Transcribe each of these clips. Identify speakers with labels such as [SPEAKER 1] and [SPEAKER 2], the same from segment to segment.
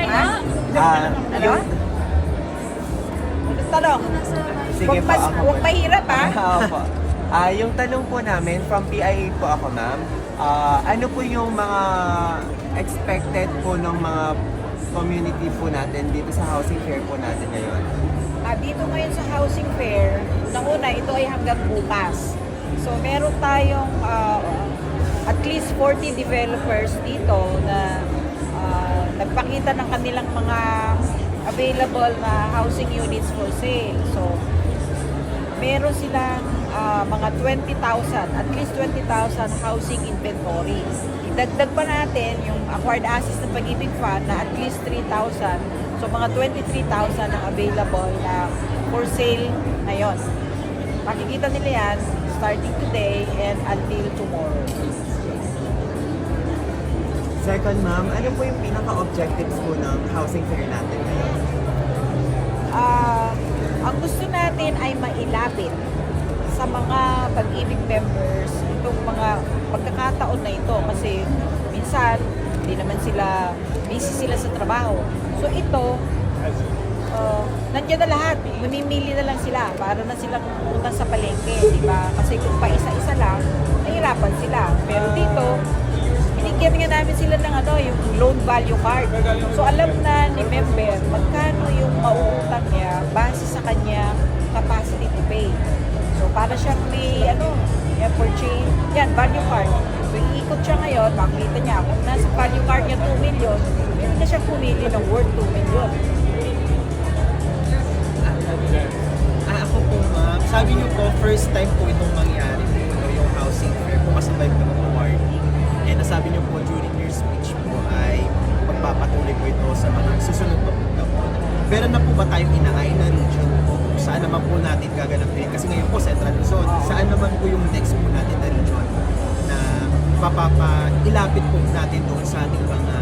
[SPEAKER 1] Ha?
[SPEAKER 2] Ano?
[SPEAKER 1] Tanong.
[SPEAKER 2] Sige po ako.
[SPEAKER 1] Huwag mahirap, ha?
[SPEAKER 2] Opo. Yung tanong po namin, from PIA po ako, ma'am. Ano po yung mga expected po ng mga community po natin dito sa housing fair po natin ngayon?
[SPEAKER 1] Dito ngayon sa housing fair, unang-una, ito ay hanggang bukas. So, meron tayong at least 40 developers dito na nagpakita ng kanilang mga available na housing units for sale. So, meron silang mga 20,000, at least 20,000 housing inventory. Idagdag pa natin yung acquired assets ng Pag-ibig Fund na at least 3,000. So, mga 23,000 ang available na for sale ngayon. Makikita nila yan starting today and until tomorrow.
[SPEAKER 2] Second, ma'am, ano po yung pinaka-objectives po ng housing fair natin ngayon?
[SPEAKER 1] Ang gusto natin ay mailapit sa mga Pag-ibig members itong mga pagkakataon na ito kasi minsan hindi naman sila busy sila sa trabaho. So ito, nandiyan na lahat. Mamimili na lang sila para na silang pumunta sa palengke, di ba? Kasi kung pa isa-isa lang, nahirapan sila. Pero dito, binigyan nga namin sila ng yung loan value card. So alam na ni member magkano yung mauutang niya base sa kanya capacity to pay. So para siyang may purchase, yan, value card. So iikot siya ngayon, makikita niya kung nasa value card niya 2 million, meron na siya pumili ng worth 2 million.
[SPEAKER 3] Ako po, ma'am, sabi niyo po, first time po itong mangyari po, yung housing fair po, kasabay po ng awarding. And nasabi niyo po during your speech po ay magpapatuloy po ito sa mga susunod po na po. Meron na po ba tayong inaay na region po? Saan naman po natin gaganapin? Kasi ngayon po, Central Luzon. Saan naman po yung next po natin na region na ilapit po natin doon sa ating mga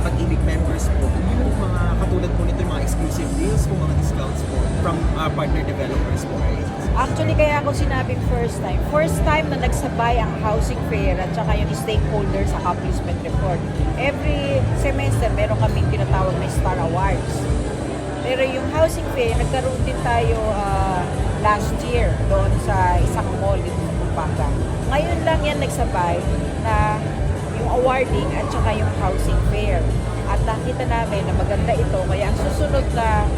[SPEAKER 3] Pag-ibig members po? Yung mga katulad po nito, yung mga exclusive deals po, mga discounts po from partner developers po. Right?
[SPEAKER 1] Actually, kaya ako sinabing first time na nagsabay ang housing fair at saka yung stakeholders accomplishment report. Every semester, meron kaming tinatawag na Star Awards. Pero yung housing fair, nagkaroon din tayo last year doon sa isang mall dito sa Pampanga. Ngayon lang yan nagsabay na yung awarding at saka yung housing fair. At nakita namin na maganda ito, kaya ang susunod na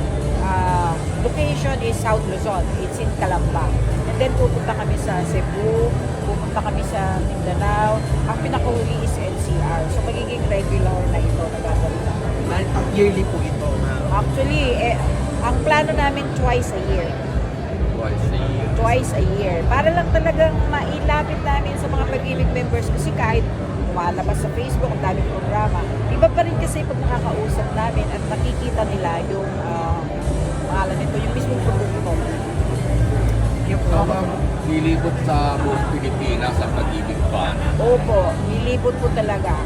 [SPEAKER 1] location is South Luzon. It's in Calamba. And then pupunta kami sa Cebu, pupunta kami sa Mindanao. Ang pinakahuli is NCR. So magiging regular na ito na gagawin namin.
[SPEAKER 3] Yearly po ito, ma'am.
[SPEAKER 1] Actually, ang plano namin twice a year. Twice a year. Para lang talagang mailapit namin sa mga Pag-ibig members kasi kahit lumalabas sa Facebook, ang daming programa. Iba pa rin kasi pag nakakausap namin at nakikita nila yung pangalan nito, yung mismong produkto.
[SPEAKER 4] Lilibot sa buong Pilipinas sa Pag-ibig Fund.
[SPEAKER 1] Opo, nilibot po talaga.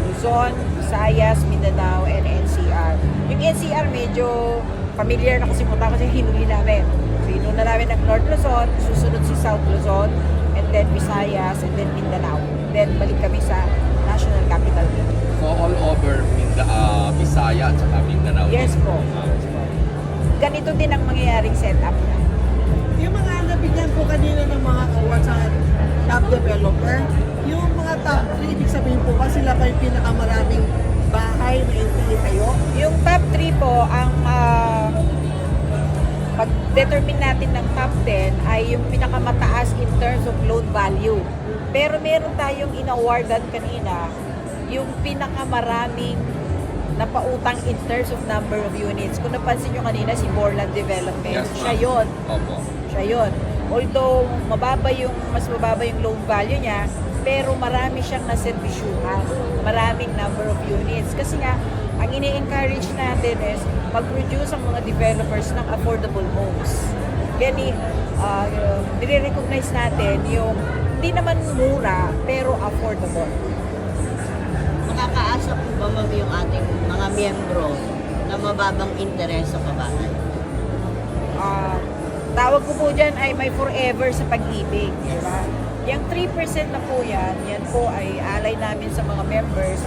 [SPEAKER 1] Luzon, Visayas, Mindanao, and NCR. Yung NCR medyo familiar na kasi punta kasi hinuli namin. So, hinuna namin ng North Luzon, susunod si South Luzon, and then Visayas, and then Mindanao. Then balik kami sa National Capital.
[SPEAKER 4] So all over Visaya at saka Mindanao.
[SPEAKER 1] Yes po. Ganito din ang mangyayaring setup niya.
[SPEAKER 5] Yung mga nabigyan po kanina ng mga awards sa top developer, yung mga top 3, ibig sabihin po ba sila ba yung pinakamaraming bahay na NPA kayo?
[SPEAKER 1] Yung top 3 po, ang pag-determine natin ng top 10 ay yung pinakamataas in terms of loan value. Pero meron tayong in-awardan kanina, yung pinakamaraming napautang in terms of number of units. Kung napansin nyo kanina, si Borland Development,
[SPEAKER 4] Yes,
[SPEAKER 1] siya
[SPEAKER 4] ma'am.
[SPEAKER 1] yun.
[SPEAKER 4] Opo.
[SPEAKER 1] Siya yun. Although, mas mababa yung loan value niya, pero marami siyang naservisyuhan. Maraming number of units. Kasi nga, ang ini-encourage natin is mag-produce ang mga developers ng affordable homes. Kaya nire-recognize natin yung hindi naman mura, pero affordable.
[SPEAKER 6] Makakaasa po ba ma'am yung ating mga miyembro na mababang interes sa kabahay?
[SPEAKER 1] Tawag ko po dyan ay may forever sa pag-ibig. Diba? Yung 3% na po yan po ay alay namin sa mga members